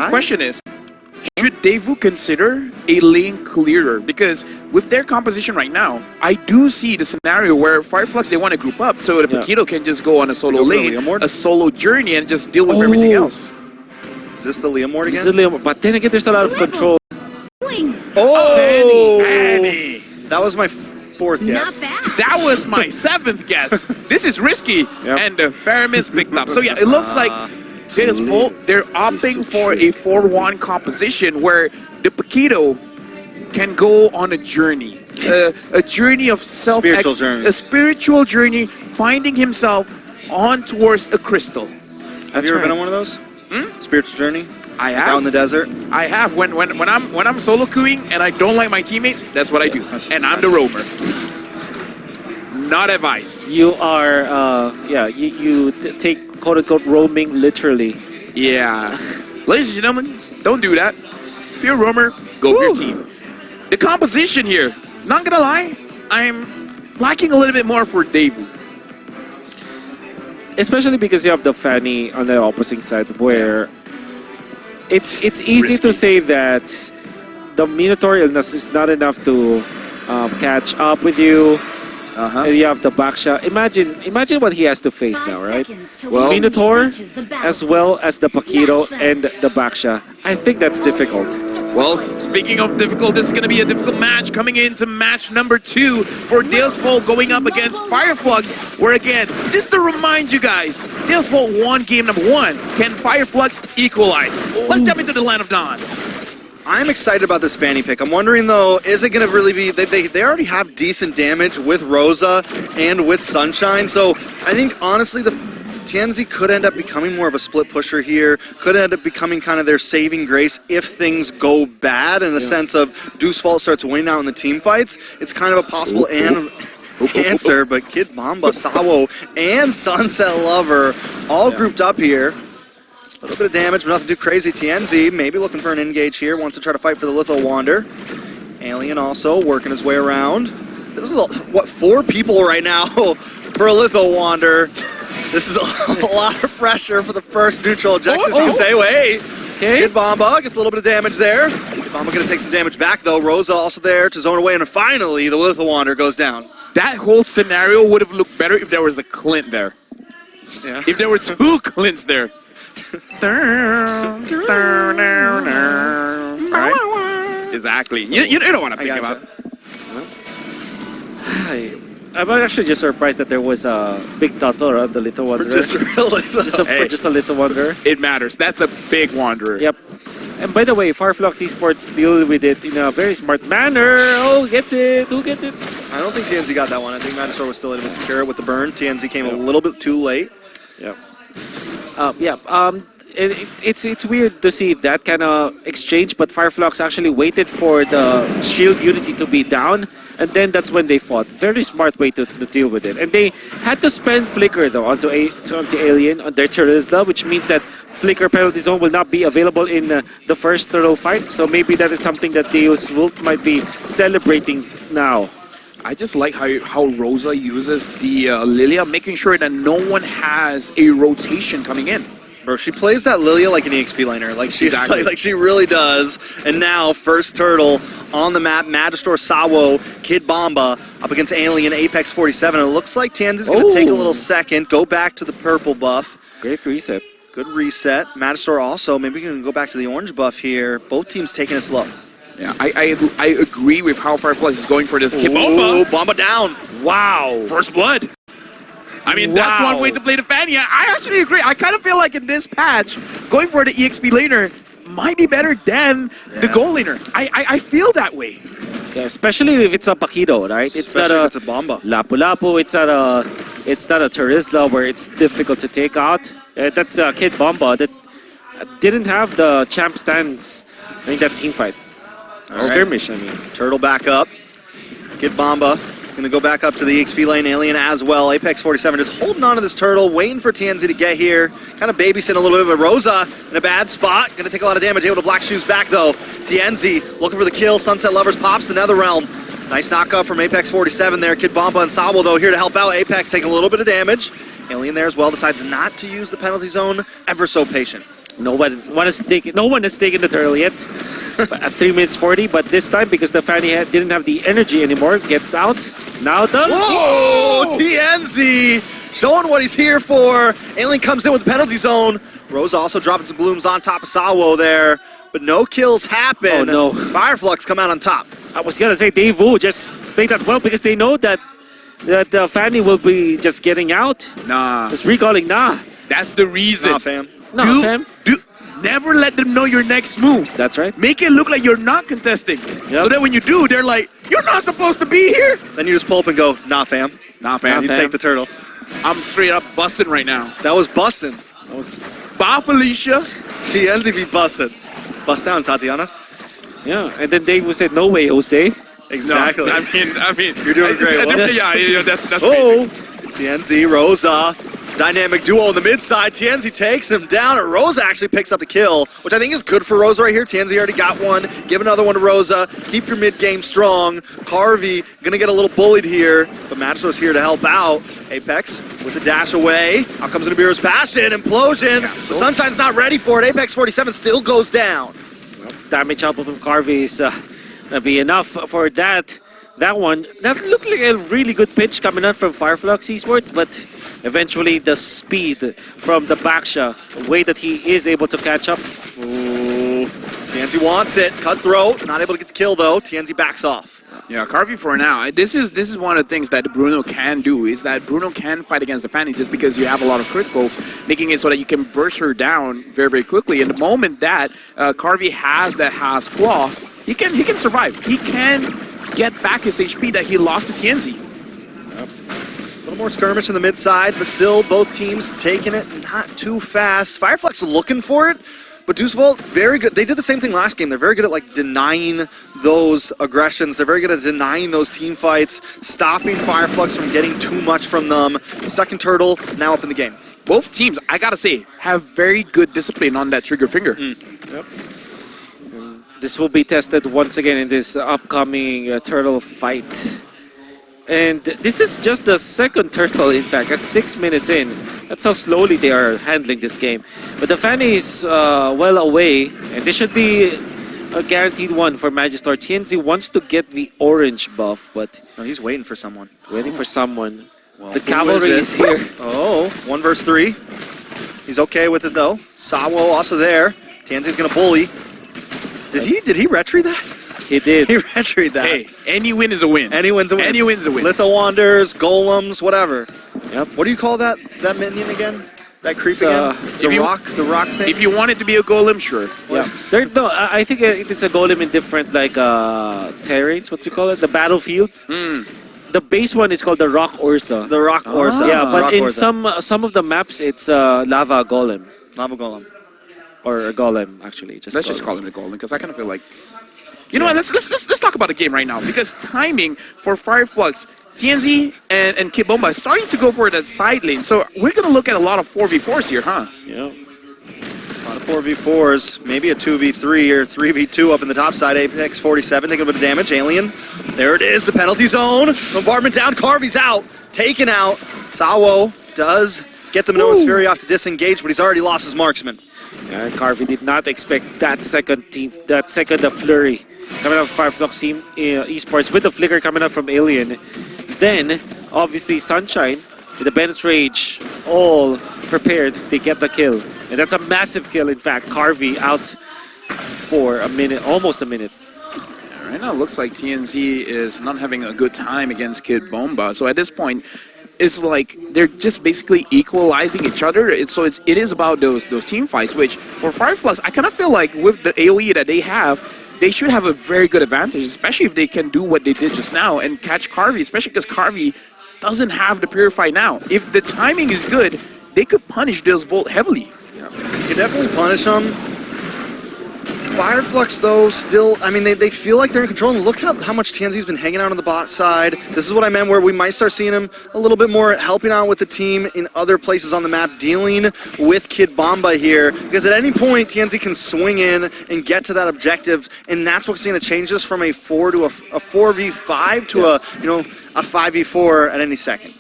my question is, should Deusvult consider a lane clearer? Because with their composition right now, I do see the scenario where Fireflux, they want to group up so the Paquito can just go on a solo lane, a solo journey, and just deal with everything else. Is this the Leomord again? This is Leomord, but then again, there's a lot of control. Oh! Fanny. That was my fourth guess. That was my seventh guess. This is risky. And Faramis picked up. So yeah, it looks like Deusvult, they're opting for a 4-1 composition where the Paquito can go on a journey. A journey of a spiritual journey, finding himself on towards a crystal. Have you ever been on one of those? Spiritual journey? I have. Out in the desert? I have. When I'm solo queuing and I don't like my teammates, that's what I do. And I'm the roamer. Not advised. You are, you take quote-unquote roaming literally. Yeah. Ladies and gentlemen, don't do that. If you're a roamer, go for your team. The composition here, not gonna lie, I'm lacking a little bit more for Deusvult. Especially because you have the Fanny on the opposite side where it's easy to say that the Minotaur illness is not enough to catch up with you. And you have the backshot. Imagine what he has to face now, right? Well, Minotaur, as well as the Paquito and the backshot. I think that's difficult. Well, speaking of difficult, this is going to be a difficult match coming into match number 2 for Deusvult going up against Fireflux, where again, just to remind you guys, Deusvult won game number 1. Can Fireflux equalize? Let's jump into the Land of Dawn. I'm excited about this Fanny pick. I'm wondering though, is it going to really be, they already have decent damage with Rosa and with Sunshine, so I think honestly the TNZ could end up becoming more of a split pusher here, could end up becoming kind of their saving grace if things go bad in the sense of Deusvult starts winning out in the team fights. It's kind of a possible answer, but Kid Bamba, Sawo, and Sunset Lover all grouped up here. A little bit of damage, but nothing too crazy. TNZ maybe looking for an engage here, wants to try to fight for the Litho Wander. Alien also working his way around. This is, what, 4 people right now for a Litho Wander. This is a lot of pressure for the first neutral objective, you can say. Wait, Kid Bamba gets a little bit of damage there. Kid Bamba going to take some damage back, though. Rosa also there to zone away, and finally the Litho Wander goes down. That whole scenario would have looked better if there was a Clint there. Yeah. If there were 2 Clints there. Right? Exactly. You don't want to think about it. I'm actually just surprised that there was a big tussle around the Little Wanderer. Just a Little Wanderer. It matters. That's a big Wanderer. Yep. And by the way, Flux Esports deal with it in a very smart manner. Oh, gets it. Who gets it? I don't think TNZ got that one. I think Matador was still able to secure it with the burn. TNZ came a little bit too late. Yep. It's weird to see that kind of exchange, but Fireflux actually waited for the shield unity to be down, and then that's when they fought. Very smart way to deal with it. And they had to spend Flicker though onto Alien on their Terizla, which means that Flicker penalty zone will not be available in the first turtle fight. So maybe that is something that Deusvult might be celebrating now. I just like how Rosa uses the Lilia, making sure that no one has a rotation coming in. Bro, she plays that Lilia like an EXP laner. Like she really does. And now, first turtle on the map, Magistor, Sawo, Kid Bamba up against Alien, Apex 47. It looks like Tanz is going to take a little second, go back to the purple buff. Great reset. Good reset. Magistor also, maybe we can go back to the orange buff here. Both teams taking it slow. Yeah, I agree with how Fireflux is going for this. Kid Bamba! Bamba down! Wow! First blood! I mean, that's one way to play the Fanny. I actually agree. I kind of feel like in this patch, going for the EXP laner might be better than the gold laner. I feel that way. Yeah, especially if it's a Paquito, right? It's not if it's a Bamba. Lapu-Lapu, it's not a Terizla where it's difficult to take out. That's Kid Bamba that didn't have the champ stance in that team fight. Skirmish, I mean. Turtle back up. Kid Bamba going to go back up to the EXP lane. Alien as well. Apex 47 just holding on to this turtle, waiting for TNZ to get here. Kind of babysitting a little bit of a Rosa in a bad spot. Going to take a lot of damage. Able to Black Shoes back though. TNZ looking for the kill. Sunset Lovers pops the Netherrealm. Nice knockout from Apex 47 there. Kid Bamba and Sawo though here to help out. Apex taking a little bit of damage. Alien there as well decides not to use the penalty zone. Ever so patient. No one has taken the turtle yet. But at 3 minutes 40, but this time because the Fanny didn't have the energy anymore, gets out. Now the Whoa! TNZ showing what he's here for. Alien comes in with the penalty zone. Rosa also dropping some blooms on top of Sawo there, but no kills happen. Oh no! Fireflux come out on top. I was gonna say Deusvult just played that well because they know that the Fanny will be just getting out. Nah. Just recalling. Nah. That's the reason. Nah, fam. No, fam. Never let them know your next move. That's right. Make it look like you're not contesting. So that when you do, they're like, you're not supposed to be here. Then you just pull up and go, nah, fam. Nah, fam. You take the turtle. I'm straight up busting right now. That was bussin'. Bye, Felicia. TNZ be bussin'. Bust down, Tatiana. Yeah, and then Dave said, "No way, Jose." Exactly. No, I mean, You're doing great. Yeah, that's Oh, TNZ, Rosa. Dynamic duo on the mid side. TNZ takes him down. Rosa actually picks up the kill, which I think is good for Rosa right here. TNZ already got one. Give another one to Rosa. Keep your mid game strong. Carvey gonna get a little bullied here, but Magistro's here to help out. Apex with the dash away. Out comes Nibiru's passion. Implosion. The Sunshine's not ready for it. Apex 47 still goes down. Damage output from Carvey is gonna be enough for that one. That looked like a really good pitch coming out from Flux Esports, but eventually the speed from the Baksha, the way that he is able to catch up. Ooh, TNZ wants it. Cutthroat. Not able to get the kill though. TNZ backs off. Yeah, Carvey for now. This is one of the things that Bruno can do, is that Bruno can fight against the Fanny just because you have a lot of criticals, making it so that you can burst her down very, very quickly. And the moment that Carvey has that Has Claw, he can survive. He can get back his HP that he lost to TNZ. A little more skirmish in the mid side, but still both teams taking it not too fast. Fireflux looking for it, but Deusvult, very good. They did the same thing last game. They're very good at like denying those aggressions. They're very good at denying those team fights, stopping Fireflux from getting too much from them. Second turtle now up in the game. Both teams, I gotta say, have very good discipline on that trigger finger. Yep. This will be tested once again in this upcoming turtle fight. And this is just the second turtle, in fact, at 6 minutes in. That's how slowly they are handling this game. But the Fanny is well away, and this should be a guaranteed one for Magister. TNZ wants to get the orange buff, but... No, he's waiting for someone. Waiting for someone. Well, the cavalry is here. Oh, 1 versus 3. He's okay with it, though. Sawo also there. TNZ's going to bully. Did he retreat that? He did. He retreat that. Hey, any win is a win. Any win's a win. Any win's a win. Litho Wanders, Golems, whatever. Yep. What do you call that minion again? That creep again? The rock thing? If you want it to be a golem, sure. Yeah. No, I think it's a golem in different like terrains. What do you call it? The battlefields. The base one is called the Rock Ursa. The Rock Ursa. Yeah, but Rock in Ursa. some of the maps it's Lava Golem. Lava Golem. Or a golem, actually. Let's just call him a golem, because I kind of feel like... You know what, let's talk about the game right now, because timing for Fireflux, TNZ and Kibomba is starting to go for that side lane, so we're going to look at a lot of 4v4s here, huh? Yeah. A lot of 4v4s, maybe a 2v3 or 3v2 up in the top side. Apex 47 taking a bit of damage. Alien, there it is, the penalty zone. Bombardment down, Carvey's out, taken out. Sawo does get the Minoan's Fury off to disengage, but he's already lost his marksman. Yeah, Carvey did not expect that second flurry coming out from Flux Esports with the flicker coming out from Alien. Then, obviously, Sunshine with the Ben's Rage all prepared. They get the kill. And that's a massive kill, in fact. Carvey out for a minute, almost a minute. Yeah, right now, it looks like TNZ is not having a good time against Kid Bomba. So at this point, it's like they're just basically equalizing each other. It is about those team fights, which for Fireflux, I kind of feel like with the AoE that they have, they should have a very good advantage, especially if they can do what they did just now and catch Carvey, especially because Carvey doesn't have the Purify now. If the timing is good, they could punish Deusvult heavily. Yeah. You could definitely punish them. Fireflux, though, still, I mean, they feel like they're in control. And look how much TNZ's been hanging out on the bot side. This is what I meant, where we might start seeing him a little bit more helping out with the team in other places on the map, dealing with Kid Bomba here. Because at any point, TNZ can swing in and get to that objective. And that's what's going to change this from a 4 to a 4v5 to a 5v4 at any second.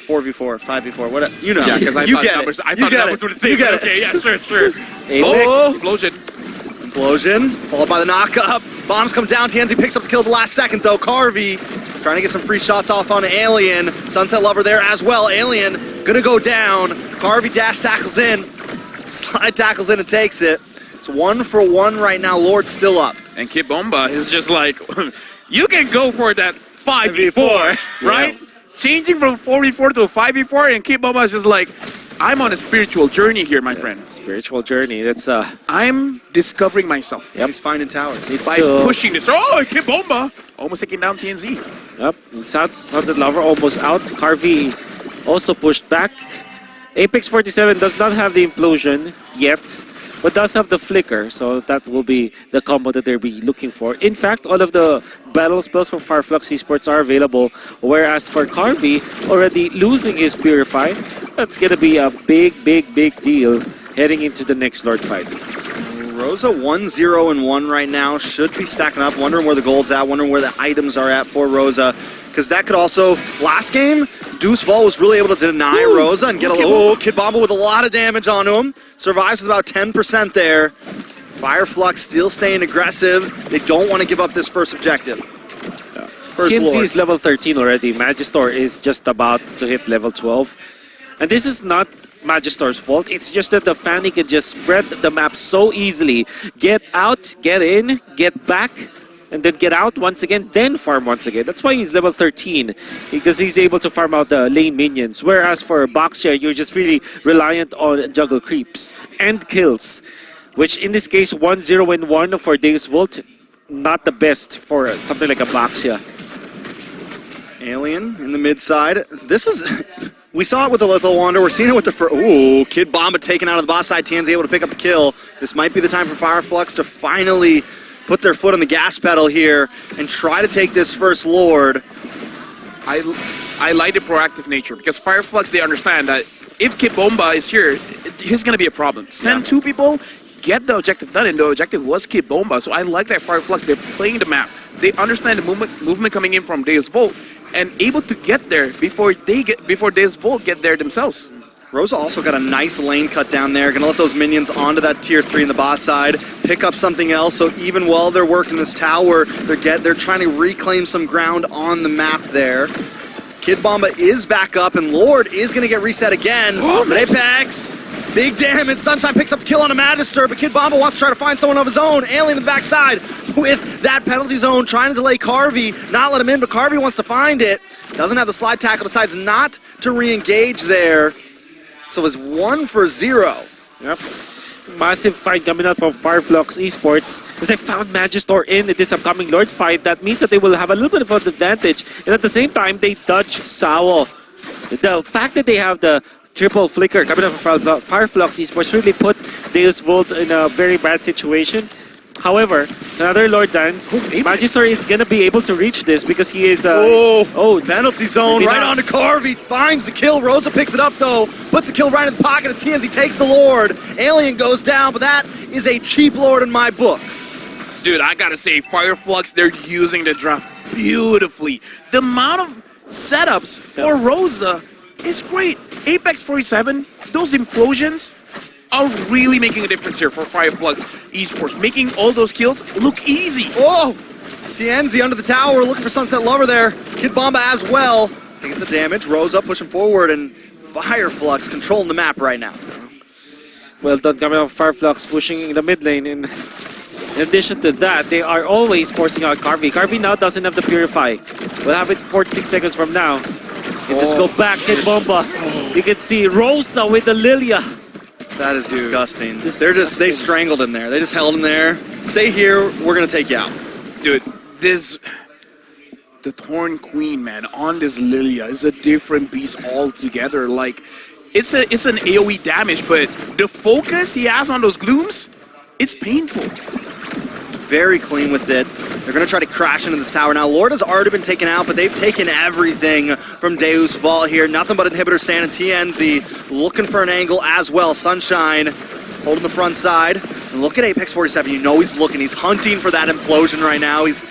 4v4, 5v4, whatever. You know. Yeah, because I you thought get numbers. it. I You thought get numbers it. would say. You get it. Okay, yeah, sure. Apex. Oh. Explosion. Implosion, followed by the knock-up. Bombs come down. TNZ picks up the kill at the last second, though. Carvey trying to get some free shots off on Alien. Sunset Lover there as well. Alien gonna go down. Carvey dash tackles in. Slide tackles in and takes it. It's 1 for 1 right now. Lord's still up. And Kid Bomba is just like, you can go for that 5v4, right? Yeah. Changing from 4v4 to a 5v4, and Kid Bomba is just like, I'm on a spiritual journey here, my friend. Spiritual journey. That's I'm discovering myself He's finding towers. it's by still, pushing this. Oh, Kid Bomba almost taking down TNZ. Yep. Sunset Lover almost out. Carvey also pushed back. Apex 47 does not have the implosion yet, but does have the flicker, so that will be the combo that they'll be looking for. In fact, all of the battle spells from Flux Esports are available, whereas for Carvey, already losing his Purify, that's gonna be a big deal heading into the next Lord fight. Rosa 1-0-1 right now. Should be stacking up. Wondering where the gold's at. Wondering where the items are at for Rosa. Because that could also... Last game, Deusvult was really able to deny Rosa and get a little... Kid Bomba with a lot of damage onto him. Survives with about 10% there. Fireflux still staying aggressive. They don't want to give up this first objective. First TNC Lord. is level 13 already. Magister is just about to hit level 12. And this is not Magister's fault. It's just that the Fanny can just spread the map so easily. Get out, get in, get back, and then get out once again, then farm once again. That's why he's level 13, because he's able to farm out the lane minions. Whereas for Boxia, you're just really reliant on juggle creeps and kills, which in this case, 1-0-1 for Deusvult, not the best for something like a Boxia. Alien in the mid side. This is... We saw it with the Lethal Wander. We're seeing it with the... Ooh, Kid Bomba taken out of the boss side. TNZ able to pick up the kill. This might be the time for Fireflux to finally put their foot on the gas pedal here and try to take this first Lord. I like the proactive nature, because Fireflux, they understand that if Kid Bomba is here, he's going to be a problem. Send two people, get the objective done, and the objective was Kid Bomba. So I like that Fireflux, they're playing the map. They understand the movement coming in from Deusvult, and able to get there before Deusvult get there themselves. Rosa also got a nice lane cut down there. Gonna let those minions onto that tier 3 in the boss side, pick up something else. So even while they're working this tower, they're trying to reclaim some ground on the map there. Kid Bomba is back up, and Lord is gonna get reset again. But Apex, big damage. Sunshine picks up the kill on a Magister, but Kid Bomba wants to try to find someone of his own. Alien in the backside with that penalty zone, trying to delay Carvey, not let him in, but Carvey wants to find it. Doesn't have the slide tackle, decides not to re-engage there. So it's 1 for 0. Yep. Massive fight coming out from Flux Esports, as they found Magister in this upcoming Lord fight. That means that they will have a little bit of an advantage, and at the same time, they dodge Sao. The fact that they have the triple flicker coming out from Flux Esports really put Deusvult in a very bad situation. However, it's another Lord dance. Magister is gonna be able to reach this because he is. Penalty zone right onto Carvey. Finds the kill. Rosa picks it up though. Puts the kill right in the pocket as TNZ takes the Lord. Alien goes down, but that is a cheap Lord in my book. Dude, I gotta say, Fireflux, they're using the draft beautifully. The amount of setups for Rosa is great. Apex 47, those implosions are really making a difference here for Fireflux Esports, making all those kills look easy. Oh! TNZ under the tower, looking for Sunset Lover there. Kid Bomba as well. Taking some damage. Rosa pushing forward, and Fireflux controlling the map right now. Well done coming out Fireflux pushing in the mid lane. In addition to that, they are always forcing out Carvey. Carvey now doesn't have the Purify. We'll have it 46 seconds from now. You just go back, Kid Bomba. You can see Rosa with the Lilia. That is disgusting. They strangled him there. They just held him there. Stay here, we're gonna take you out. Dude, the Thorn Queen, man, on this Lilia is a different beast altogether. Like, it's an AoE damage, but the focus he has on those glooms, it's painful. Very clean with it. They're going to try to crash into this tower. Now, Lord has already been taken out, but they've taken everything from Deusvult here. Nothing but inhibitor stand, and TNZ looking for an angle as well. Sunshine holding the front side. And look at Apex 47. You know he's looking. He's hunting for that implosion right now. He's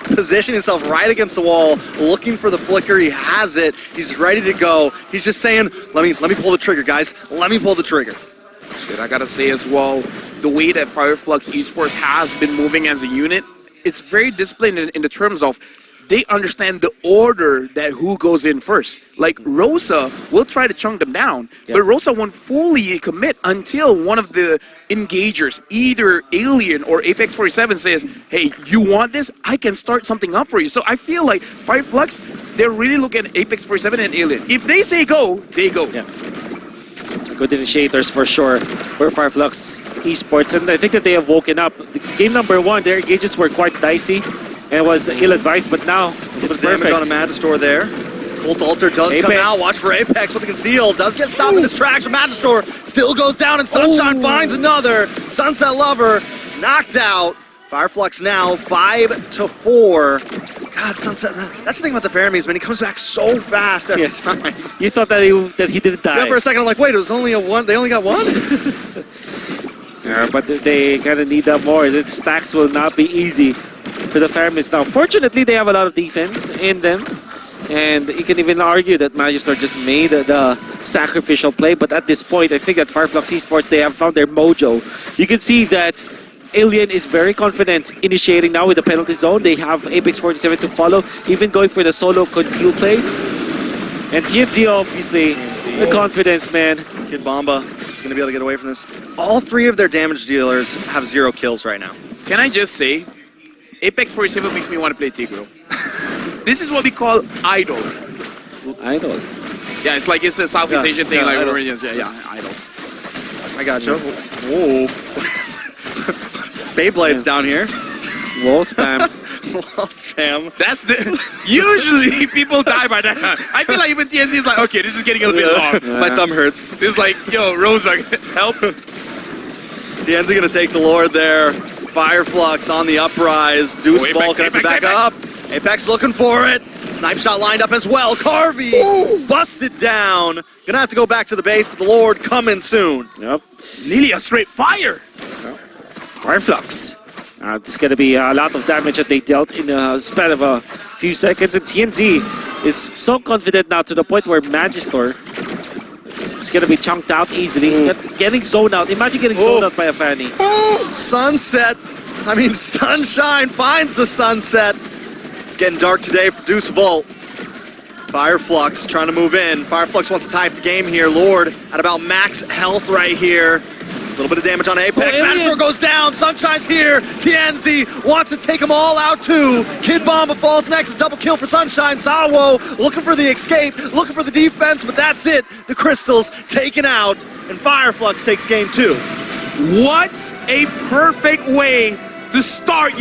positioning himself right against the wall, looking for the flicker. He has it. He's ready to go. He's just saying, let me pull the trigger, guys. Let me pull the trigger. But I gotta say as well, the way that Flux Esports has been moving as a unit, it's very disciplined in the terms of they understand the order that who goes in first. Like Rosa will try to chunk them down, but Rosa won't fully commit until one of the engagers, either Alien or Apex 47, says, hey, you want this? I can start something up for you. So I feel like Flux, they're really looking at Apex 47 and Alien. If they say go, they go. Yeah. Good initiators for sure for Flux Esports, and I think that they have woken up. Game number 1, their engages were quite dicey. And it was ill-advised, but now it's damage on a Magistor there. Colt Alter does come out. Watch for Apex with the conceal. Does get stopped in his tracks. Magistor still goes down, and Sunshine finds another. Sunset Lover knocked out. Fireflux now 5-4. God, Sunset. That's the thing about the Faramis, man. He comes back so fast every time. You thought that he didn't die. Yeah, for a second, I'm like, wait, it was only a one. They only got one. Yeah, but they kind of need that more. The stacks will not be easy for the Faramis now. Fortunately, they have a lot of defense in them. And you can even argue that Magistor just made the sacrificial play. But at this point, I think that Flux Esports, they have found their mojo. You can see that Alien is very confident initiating now with the penalty zone. They have Apex 47 to follow, even going for the solo conceal plays. And TNZ, obviously, the confidence, man. Kid Bomba is going to be able to get away from this. All 3 of their damage dealers have 0 kills right now. Can I just say, Apex 47 makes me want to play Tigro. This is what we call idol. Idol. Yeah, it's like it's a Southeast Asian thing. Like idol. Idol. I got you. Whoa. Beyblade's down here. Wall spam. Wall spam. That's the... Usually people die by that. I feel like even TNC is like, okay, this is getting a little bit long. My thumb hurts. This is like, yo, Rosa, help. TNC gonna take the Lord there. Fireflux on the uprise. Deusvult gonna have to back up. Apex looking for it. Snipe shot lined up as well. Carvey busted down. Gonna have to go back to the base, but the Lord coming soon. Yep. Lilia straight fire. Fireflux. It's going to be a lot of damage that they dealt in a span of a few seconds. And TNZ is so confident now to the point where Magistor is going to be chunked out easily. Getting zoned out. Imagine getting zoned out by a Fanny. Sunshine finds the sunset. It's getting dark today for Deusvult. Fireflux trying to move in. Fireflux wants to tie up the game here. Lord at about max health right here. A little bit of damage on Apex. Magistor goes down. Sunshine's here. TNZ wants to take them all out too. Kid Bomba falls next. A double kill for Sunshine. Sawo looking for the escape, looking for the defense, but that's it. The Crystals taken out, and Fireflux takes game 2. What a perfect way to start